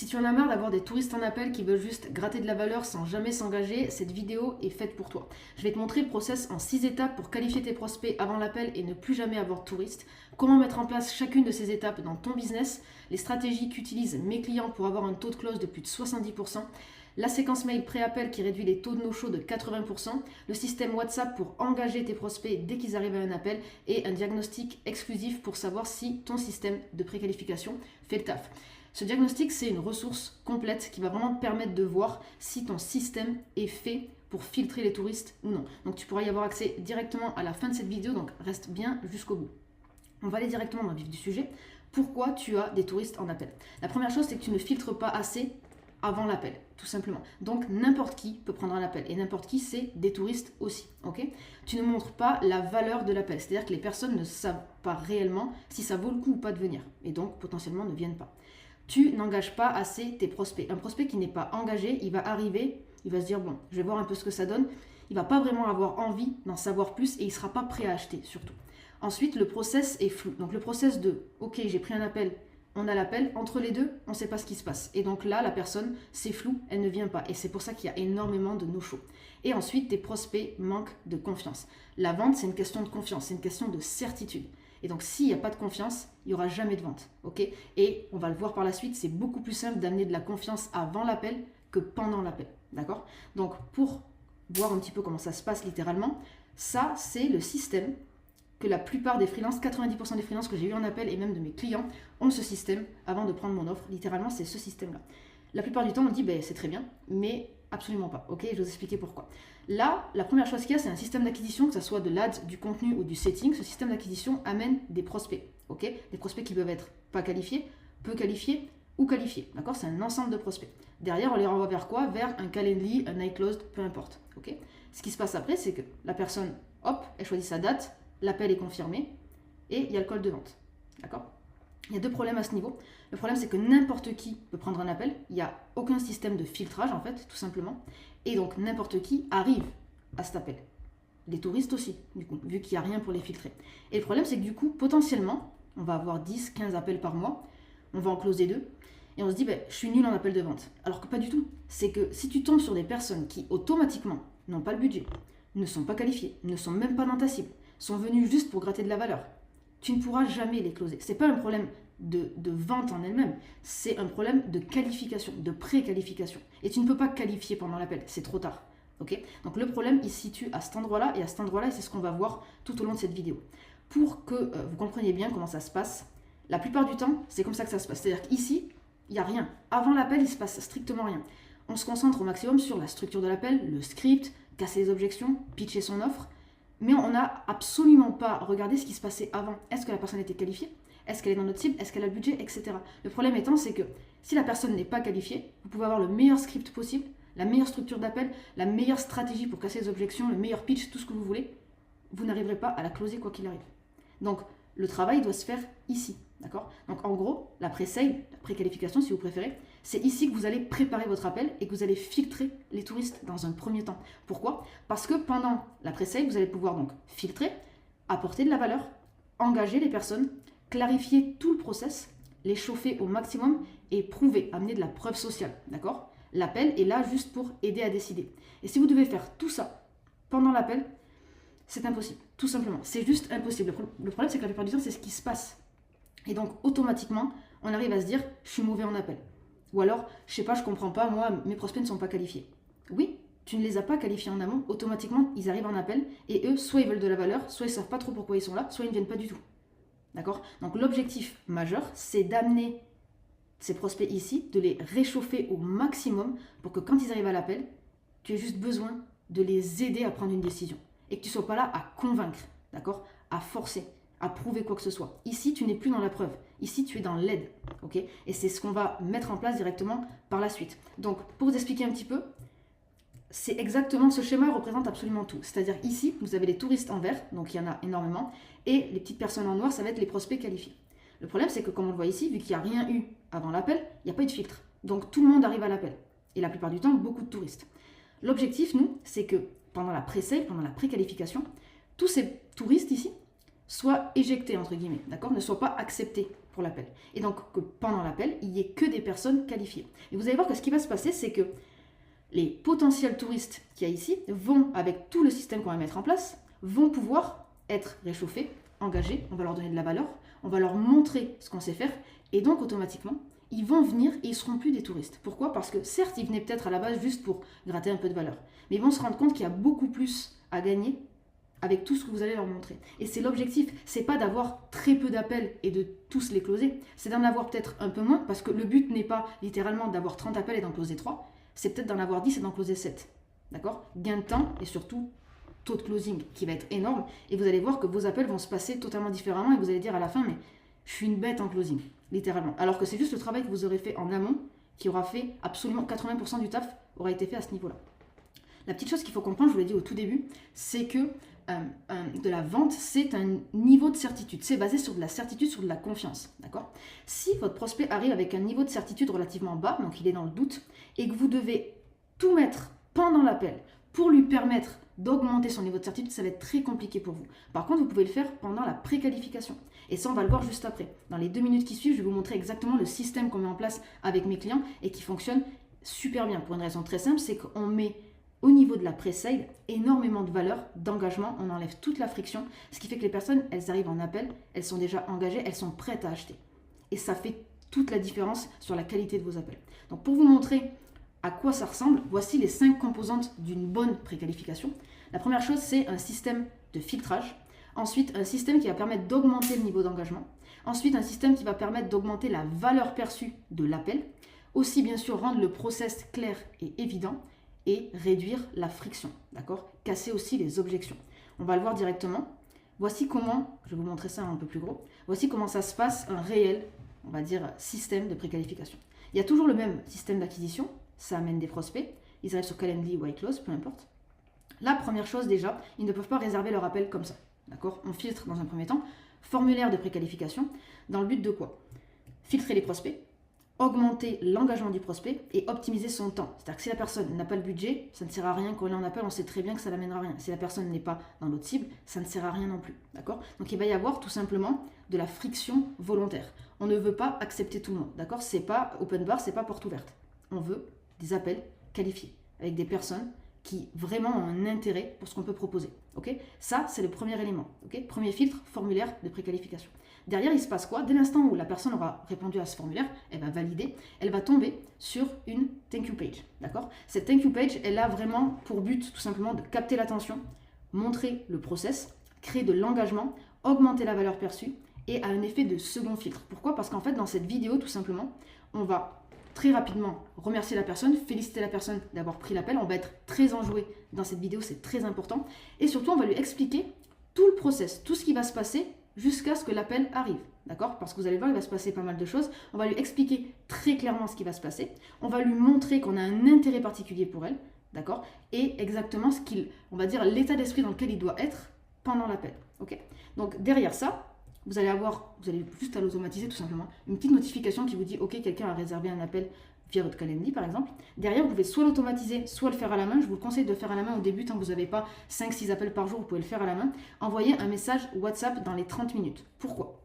Si tu en as marre d'avoir des touristes en appel qui veulent juste gratter de la valeur sans jamais s'engager, cette vidéo est faite pour toi. Je vais te montrer le process en 6 étapes pour qualifier tes prospects avant l'appel et ne plus jamais avoir de touristes. Comment mettre en place chacune de ces étapes dans ton business, les stratégies qu'utilisent mes clients pour avoir un taux de close de plus de 70%, la séquence mail pré-appel qui réduit les taux de no-show de 80%, le système WhatsApp pour engager tes prospects dès qu'ils arrivent à un appel et un diagnostic exclusif pour savoir si ton système de préqualification fait le taf. Ce diagnostic, c'est une ressource complète qui va vraiment te permettre de voir si ton système est fait pour filtrer les touristes ou non. Donc tu pourras y avoir accès directement à la fin de cette vidéo, donc reste bien jusqu'au bout. On va aller directement dans le vif du sujet. Pourquoi tu as des touristes en appel? La première chose, c'est que tu ne filtres pas assez avant l'appel, tout simplement. Donc n'importe qui peut prendre un appel, et n'importe qui, c'est des touristes aussi, ok? Tu ne montres pas la valeur de l'appel, c'est-à-dire que les personnes ne savent pas réellement si ça vaut le coup ou pas de venir, et donc potentiellement ne viennent pas. Tu n'engages pas assez tes prospects. Un prospect qui n'est pas engagé, il va arriver, il va se dire, bon, je vais voir un peu ce que ça donne. Il ne va pas vraiment avoir envie d'en savoir plus et il ne sera pas prêt à acheter, surtout. Ensuite, le process est flou. Donc le process de, ok, j'ai pris un appel, on a l'appel, entre les deux, on ne sait pas ce qui se passe. Et donc là, la personne, c'est flou, elle ne vient pas. Et c'est pour ça qu'il y a énormément de no-show. Et ensuite, tes prospects manquent de confiance. La vente, c'est une question de confiance, c'est une question de certitude. Et donc, s'il n'y a pas de confiance, il n'y aura jamais de vente. Ok? Et on va le voir par la suite, c'est beaucoup plus simple d'amener de la confiance avant l'appel que pendant l'appel. D'accord? Donc, pour voir un petit peu comment ça se passe littéralement, ça, c'est le système que la plupart des freelances, 90% des freelances que j'ai eu en appel et même de mes clients, ont ce système avant de prendre mon offre. Littéralement, c'est ce système-là. La plupart du temps, on dit, ben, c'est très bien, mais absolument pas. Ok? Je vais vous expliquer pourquoi. Là, la première chose qu'il y a, c'est un système d'acquisition, que ce soit de l'ad, du contenu ou du setting. Ce système d'acquisition amène des prospects. Ok? Des prospects qui peuvent être pas qualifiés, peu qualifiés ou qualifiés. D'accord? C'est un ensemble de prospects. Derrière, on les renvoie vers quoi? Vers un Calendly, un iClosed, peu importe. Ok? Ce qui se passe après, c'est que la personne, hop, elle choisit sa date, l'appel est confirmé et il y a le call de vente. D'accord? Il y a deux problèmes à ce niveau. Le problème, c'est que n'importe qui peut prendre un appel. Il n'y a aucun système de filtrage, en fait, tout simplement. Et donc, n'importe qui arrive à cet appel. Les touristes aussi, du coup, vu qu'il n'y a rien pour les filtrer. Et le problème, c'est que du coup, potentiellement, on va avoir 10, 15 appels par mois. On va en closer 2. Et on se dit, ben, je suis nul en appel de vente. Alors que pas du tout. C'est que si tu tombes sur des personnes qui, automatiquement, n'ont pas le budget, ne sont pas qualifiées, ne sont même pas dans ta cible, sont venues juste pour gratter de la valeur, tu ne pourras jamais les closer. Ce n'est pas un problème de vente en elle-même, c'est un problème de qualification, de pré-qualification. Et tu ne peux pas qualifier pendant l'appel, c'est trop tard. Okay? Donc le problème, il se situe à cet endroit-là, et à cet endroit-là, c'est ce qu'on va voir tout au long de cette vidéo. Pour que vous compreniez bien comment ça se passe, la plupart du temps, c'est comme ça que ça se passe. C'est-à-dire qu'ici, il n'y a rien. Avant l'appel, il ne se passe strictement rien. On se concentre au maximum sur la structure de l'appel, le script, casser les objections, pitcher son offre, mais on n'a absolument pas regardé ce qui se passait avant. Est-ce que la personne était qualifiée? Est-ce qu'elle est dans notre cible? Est-ce qu'elle a le budget? Etc. Le problème étant, c'est que si la personne n'est pas qualifiée, vous pouvez avoir le meilleur script possible, la meilleure structure d'appel, la meilleure stratégie pour casser les objections, le meilleur pitch, tout ce que vous voulez. Vous n'arriverez pas à la closer quoi qu'il arrive. Donc, le travail doit se faire ici. D'accord? Donc, en gros, la pré-sale, la pré-qualification, si vous préférez, c'est ici que vous allez préparer votre appel et que vous allez filtrer les touristes dans un premier temps. Pourquoi? Parce que pendant la pré-sale, vous allez pouvoir donc filtrer, apporter de la valeur, engager les personnes, clarifier tout le process, les chauffer au maximum et prouver, amener de la preuve sociale. D'accord? L'appel est là juste pour aider à décider. Et si vous devez faire tout ça pendant l'appel, c'est impossible. Tout simplement. C'est juste impossible. Le problème, c'est que la plupart du temps, c'est ce qui se passe. Et donc, automatiquement, on arrive à se dire, je suis mauvais en appel. Ou alors, je sais pas, je comprends pas, moi, mes prospects ne sont pas qualifiés. Oui, tu ne les as pas qualifiés en amont, automatiquement, ils arrivent en appel, et eux, soit ils veulent de la valeur, soit ils savent pas trop pourquoi ils sont là, soit ils ne viennent pas du tout. D'accord? Donc, l'objectif majeur, c'est d'amener ces prospects ici, de les réchauffer au maximum pour que quand ils arrivent à l'appel, tu aies juste besoin de les aider à prendre une décision. Et que tu ne sois pas là à convaincre, d'accord? À forcer, à prouver quoi que ce soit. Ici, tu n'es plus dans la preuve. Ici, tu es dans l'aide. Ok? Et c'est ce qu'on va mettre en place directement par la suite. Donc, pour vous expliquer un petit peu, c'est exactement ce schéma représente absolument tout. C'est-à-dire ici, vous avez les touristes en vert, donc il y en a énormément, et les petites personnes en noir, ça va être les prospects qualifiés. Le problème, c'est que comme on le voit ici, vu qu'il n'y a rien eu avant l'appel, il n'y a pas eu de filtre. Donc, tout le monde arrive à l'appel. Et la plupart du temps, beaucoup de touristes. L'objectif, nous, c'est que pendant la pré-sale, pendant la pré-qualification, tous ces touristes ici soient éjectés, entre guillemets, d'accord, ne soient pas acceptés pour l'appel. Et donc que pendant l'appel, il n'y ait que des personnes qualifiées. Et vous allez voir que ce qui va se passer, c'est que les potentiels touristes qu'il y a ici vont, avec tout le système qu'on va mettre en place, vont pouvoir être réchauffés, engagés, on va leur donner de la valeur, on va leur montrer ce qu'on sait faire, et donc automatiquement, ils vont venir et ils ne seront plus des touristes. Pourquoi? Parce que certes, ils venaient peut-être à la base juste pour gratter un peu de valeur, mais ils vont se rendre compte qu'il y a beaucoup plus à gagner avec tout ce que vous allez leur montrer. Et c'est l'objectif, c'est pas d'avoir très peu d'appels et de tous les closer, c'est d'en avoir peut-être un peu moins, parce que le but n'est pas littéralement d'avoir 30 appels et d'en closer 3, c'est peut-être d'en avoir 10 et d'en closer 7. D'accord? Gain de temps et surtout taux de closing qui va être énorme, et vous allez voir que vos appels vont se passer totalement différemment, et vous allez dire à la fin, mais je suis une bête en closing, littéralement. Alors que c'est juste le travail que vous aurez fait en amont qui aura fait absolument 80% du taf aura été fait à ce niveau-là. La petite chose qu'il faut comprendre, je vous l'ai dit au tout début, c'est que de la vente, c'est un niveau de certitude. C'est basé sur de la certitude, sur de la confiance. D'accord? Si votre prospect arrive avec un niveau de certitude relativement bas, donc il est dans le doute, et que vous devez tout mettre pendant l'appel pour lui permettre d'augmenter son niveau de certitude, ça va être très compliqué pour vous. Par contre, vous pouvez le faire pendant la préqualification. Et ça, on va le voir juste après. Dans les 2 minutes qui suivent, je vais vous montrer exactement le système qu'on met en place avec mes clients et qui fonctionne super bien. Pour une raison très simple, c'est qu'on met au niveau de la pré-sale énormément de valeur, d'engagement. On enlève toute la friction, ce qui fait que les personnes, elles arrivent en appel, elles sont déjà engagées, elles sont prêtes à acheter. Et ça fait toute la différence sur la qualité de vos appels. Donc pour vous montrer à quoi ça ressemble, voici les 5 composantes d'une bonne préqualification. La première chose, c'est un système de filtrage. Ensuite, un système qui va permettre d'augmenter le niveau d'engagement. Ensuite, un système qui va permettre d'augmenter la valeur perçue de l'appel. Aussi, bien sûr, rendre le process clair et évident et réduire la friction. D'accord? Casser aussi les objections. On va le voir directement. Voici comment, je vais vous montrer ça un peu plus gros, voici comment ça se passe, un réel, on va dire, système de préqualification. Il y a toujours le même système d'acquisition, ça amène des prospects, ils arrivent sur Calendly ou iClose, peu importe. La première chose déjà, ils ne peuvent pas réserver leur appel comme ça. D'accord? On filtre dans un premier temps, formulaire de préqualification, dans le but de quoi? Filtrer les prospects, augmenter l'engagement du prospect et optimiser son temps. C'est-à-dire que si la personne n'a pas le budget, ça ne sert à rien qu'on ait en appel, on sait très bien que ça n'amènera à rien. Si la personne n'est pas dans notre cible, ça ne sert à rien non plus. D'accord? Donc il va y avoir tout simplement de la friction volontaire. On ne veut pas accepter tout le monde. D'accord? C'est pas open bar, c'est pas porte ouverte. On veut des appels qualifiés avec des personnes qui vraiment ont un intérêt pour ce qu'on peut proposer. Okay? Ça, c'est le premier élément. Okay? Premier filtre, formulaire de préqualification. Derrière, il se passe quoi? Dès l'instant où la personne aura répondu à ce formulaire, elle va valider, elle va tomber sur une thank you page. D'accord? Cette thank you page, elle a vraiment pour but tout simplement de capter l'attention, montrer le process, créer de l'engagement, augmenter la valeur perçue et a un effet de second filtre. Pourquoi? Parce qu'en fait, dans cette vidéo, tout simplement, on va très rapidement remercier la personne, féliciter la personne d'avoir pris l'appel. On va être très enjoué dans cette vidéo, c'est très important. Et surtout, on va lui expliquer tout le process, tout ce qui va se passer jusqu'à ce que l'appel arrive. D'accord? Parce que vous allez voir, il va se passer pas mal de choses. On va lui expliquer très clairement ce qui va se passer. On va lui montrer qu'on a un intérêt particulier pour elle. D'accord? Et exactement ce qu'il, on va dire, l'état d'esprit dans lequel il doit être pendant l'appel. Ok? Donc derrière ça, vous allez juste à l'automatiser tout simplement, une petite notification qui vous dit ok, quelqu'un a réservé un appel via votre Calendly par exemple. Derrière, vous pouvez soit l'automatiser, soit le faire à la main. Je vous conseille de le faire à la main au début, tant que vous n'avez pas 5-6 appels par jour, vous pouvez le faire à la main. Envoyez un message WhatsApp dans les 30 minutes. Pourquoi?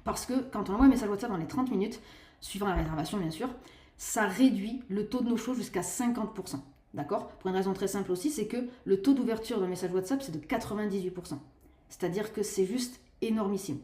Parce que quand on envoie un message WhatsApp dans les 30 minutes, suivant la réservation bien sûr, ça réduit le taux de no-show jusqu'à 50%. D'accord? Pour une raison très simple aussi, c'est que le taux d'ouverture d'un message WhatsApp, c'est de 98%. C'est-à-dire que c'est juste énormissime.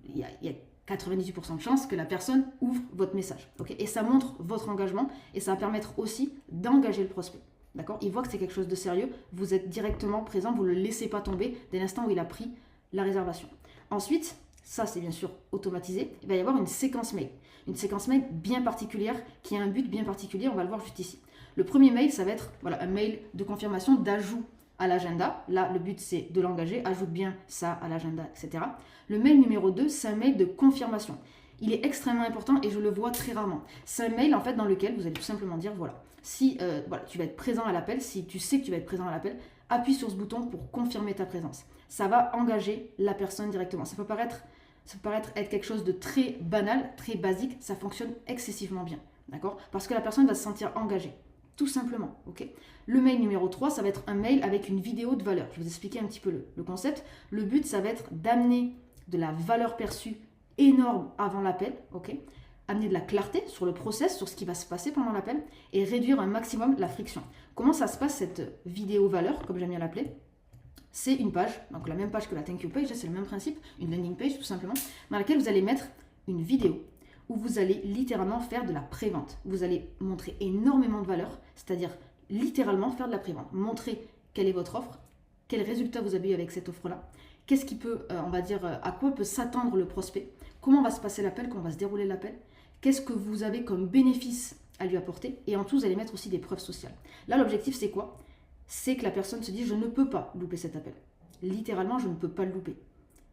Il y a 98% de chances que la personne ouvre votre message. Okay? Et ça montre votre engagement et ça va permettre aussi d'engager le prospect. D'accord? Il voit que c'est quelque chose de sérieux, vous êtes directement présent, vous ne le laissez pas tomber dès l'instant où il a pris la réservation. Ensuite, ça c'est bien sûr automatisé, il va y avoir une séquence mail. Une séquence mail bien particulière qui a un but bien particulier, on va le voir juste ici. Le premier mail, ça va être un mail de confirmation d'ajout à l'agenda. Là, le but, c'est de l'engager. Ajoute bien ça à l'agenda, etc. Le mail numéro 2, c'est un mail de confirmation. Il est extrêmement important et je le vois très rarement. C'est un mail, en fait, dans lequel vous allez tout simplement dire, si tu vas être présent à l'appel, si tu sais que tu vas être présent à l'appel, appuie sur ce bouton pour confirmer ta présence. Ça va engager la personne directement. Ça peut paraître être quelque chose de très banal, très basique. Ça fonctionne excessivement bien. D'accord? Parce que la personne va se sentir engagée. Tout simplement, ok. Le mail numéro 3, ça va être un mail avec une vidéo de valeur. Je vais vous expliquer un petit peu le concept. Le but, ça va être d'amener de la valeur perçue énorme avant l'appel, ok? Amener de la clarté sur le process, sur ce qui va se passer pendant l'appel et réduire un maximum la friction. Comment ça se passe cette vidéo valeur, comme j'aime bien l'appeler? C'est une page, donc la même page que la thank you page, c'est le même principe, une landing page tout simplement, dans laquelle vous allez mettre une vidéo où vous allez littéralement faire de la prévente. Vous allez montrer énormément de valeur, c'est-à-dire littéralement faire de la prévente. Montrer quelle est votre offre, quel résultat vous avez eu avec cette offre-là, qu'est-ce qui peut, on va dire, à quoi peut s'attendre le prospect, comment va se passer l'appel, comment va se dérouler l'appel, qu'est-ce que vous avez comme bénéfice à lui apporter, et en tout, vous allez mettre aussi des preuves sociales. Là, l'objectif, c'est quoi? C'est que la personne se dit, je ne peux pas louper cet appel. Littéralement, je ne peux pas le louper.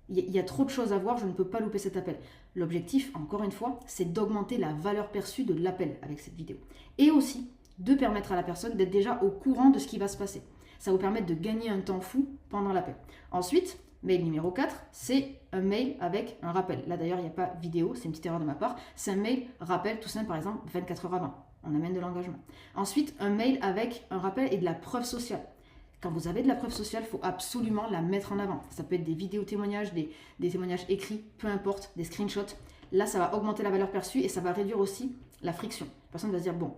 Il y a trop de choses à voir, je ne peux pas louper cet appel. L'objectif, encore une fois, c'est d'augmenter la valeur perçue de l'appel avec cette vidéo. Et aussi, de permettre à la personne d'être déjà au courant de ce qui va se passer. Ça va vous permettre de gagner un temps fou pendant l'appel. Ensuite, mail numéro 4, c'est un mail avec un rappel. Là d'ailleurs, il n'y a pas vidéo, c'est une petite erreur de ma part. C'est un mail rappel, tout simple, par exemple, 24 heures avant. On amène de l'engagement. Ensuite, un mail avec un rappel et de la preuve sociale. Quand vous avez de la preuve sociale, il faut absolument la mettre en avant. Ça peut être des vidéos témoignages, des témoignages écrits, peu importe, des screenshots. Là, ça va augmenter la valeur perçue et ça va réduire aussi la friction. La personne va se dire, bon,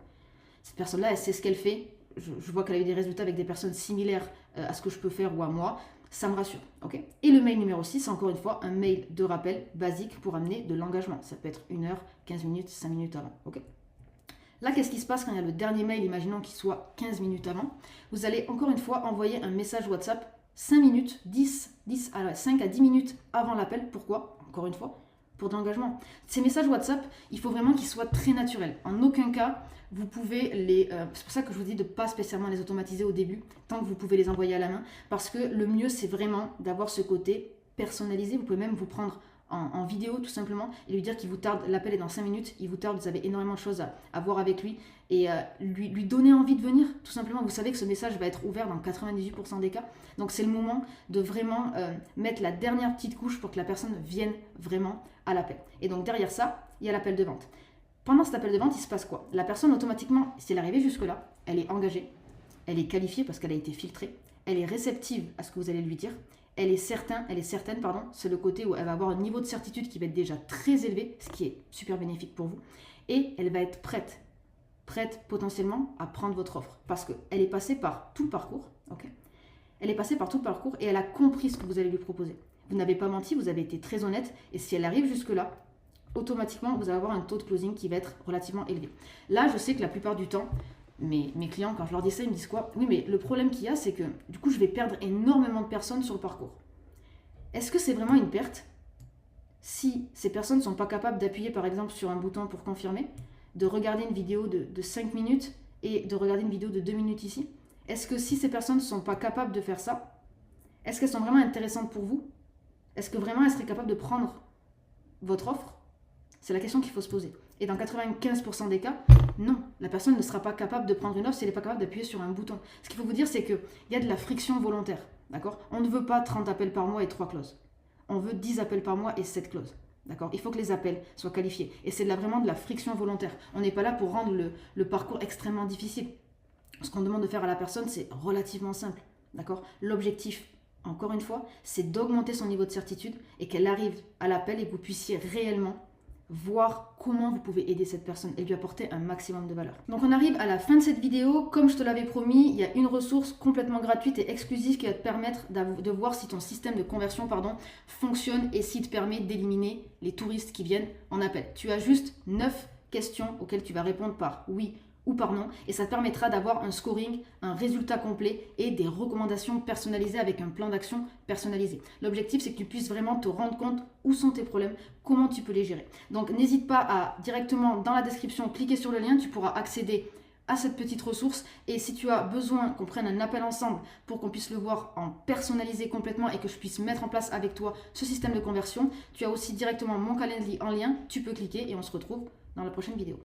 cette personne-là, elle sait ce qu'elle fait. Je vois qu'elle a eu des résultats avec des personnes similaires à ce que je peux faire ou à moi. Ça me rassure. Okay. Et le mail numéro 6, c'est encore une fois un mail de rappel basique pour amener de l'engagement. Ça peut être 1 heure, 15 minutes, 5 minutes avant. Okay. Là, qu'est-ce qui se passe quand il y a le dernier mail, imaginons qu'il soit 15 minutes avant? Vous allez encore une fois envoyer un message WhatsApp 5 minutes, 5 à 10 minutes avant l'appel. Pourquoi? Encore une fois, pour de l'engagement. Ces messages WhatsApp, il faut vraiment qu'ils soient très naturels. En aucun cas, vous pouvez les... c'est pour ça que je vous dis de ne pas spécialement les automatiser au début, tant que vous pouvez les envoyer à la main, parce que le mieux, c'est vraiment d'avoir ce côté personnalisé. Vous pouvez même vous prendre en vidéo tout simplement et lui dire qu'il vous tarde, l'appel est dans 5 minutes, il vous tarde, vous avez énormément de choses à voir avec lui et lui donner envie de venir tout simplement. Vous savez que ce message va être ouvert dans 98% des cas, donc c'est le moment de vraiment mettre la dernière petite couche pour que la personne vienne vraiment à l'appel. Et donc derrière ça, il y a l'appel de vente. Pendant cet appel de vente, il se passe quoi? La personne automatiquement, si elle est arrivée jusque là, elle est engagée, elle est qualifiée parce qu'elle a été filtrée, elle est réceptive à ce que vous allez lui dire. Elle est certaine, c'est le côté où elle va avoir un niveau de certitude qui va être déjà très élevé, ce qui est super bénéfique pour vous. Et elle va être prête potentiellement à prendre votre offre. Parce qu'elle est passée par tout le parcours, ok? Elle est passée par tout le parcours et elle a compris ce que vous allez lui proposer. Vous n'avez pas menti, vous avez été très honnête. Et si elle arrive jusque-là, automatiquement, vous allez avoir un taux de closing qui va être relativement élevé. Là, je sais que la plupart du temps, mes clients, quand je leur dis ça, ils me disent quoi? Oui, mais le problème qu'il y a, c'est que du coup, je vais perdre énormément de personnes sur le parcours. Est-ce que c'est vraiment une perte si ces personnes ne sont pas capables d'appuyer, par exemple, sur un bouton pour confirmer, de regarder une vidéo de 5 minutes et de regarder une vidéo de 2 minutes ici? Est-ce que si ces personnes ne sont pas capables de faire ça, est-ce qu'elles sont vraiment intéressantes pour vous? Est-ce que vraiment elles seraient capables de prendre votre offre? C'est la question qu'il faut se poser. Et dans 95% des cas, non, la personne ne sera pas capable de prendre une offre si elle n'est pas capable d'appuyer sur un bouton. Ce qu'il faut vous dire, c'est qu'il y a de la friction volontaire. D'accord? On ne veut pas 30 appels par mois et 3 clauses. On veut 10 appels par mois et 7 clauses. D'accord? Il faut que les appels soient qualifiés. Et c'est vraiment de la friction volontaire. On n'est pas là pour rendre le parcours extrêmement difficile. Ce qu'on demande de faire à la personne, c'est relativement simple. D'accord? L'objectif, encore une fois, c'est d'augmenter son niveau de certitude et qu'elle arrive à l'appel et que vous puissiez réellement voir comment vous pouvez aider cette personne et lui apporter un maximum de valeur. Donc on arrive à la fin de cette vidéo. Comme je te l'avais promis, il y a une ressource complètement gratuite et exclusive qui va te permettre de voir si ton système de conversion fonctionne et s'il te permet d'éliminer les touristes qui viennent en appel. Tu as juste 9 questions auxquelles tu vas répondre par oui ou par non, et ça te permettra d'avoir un scoring, un résultat complet et des recommandations personnalisées avec un plan d'action personnalisé. L'objectif, c'est que tu puisses vraiment te rendre compte où sont tes problèmes, comment tu peux les gérer. Donc n'hésite pas à directement dans la description cliquer sur le lien, tu pourras accéder à cette petite ressource, et si tu as besoin qu'on prenne un appel ensemble pour qu'on puisse le voir en personnalisé complètement et que je puisse mettre en place avec toi ce système de conversion, tu as aussi directement mon calendrier en lien, tu peux cliquer et on se retrouve dans la prochaine vidéo.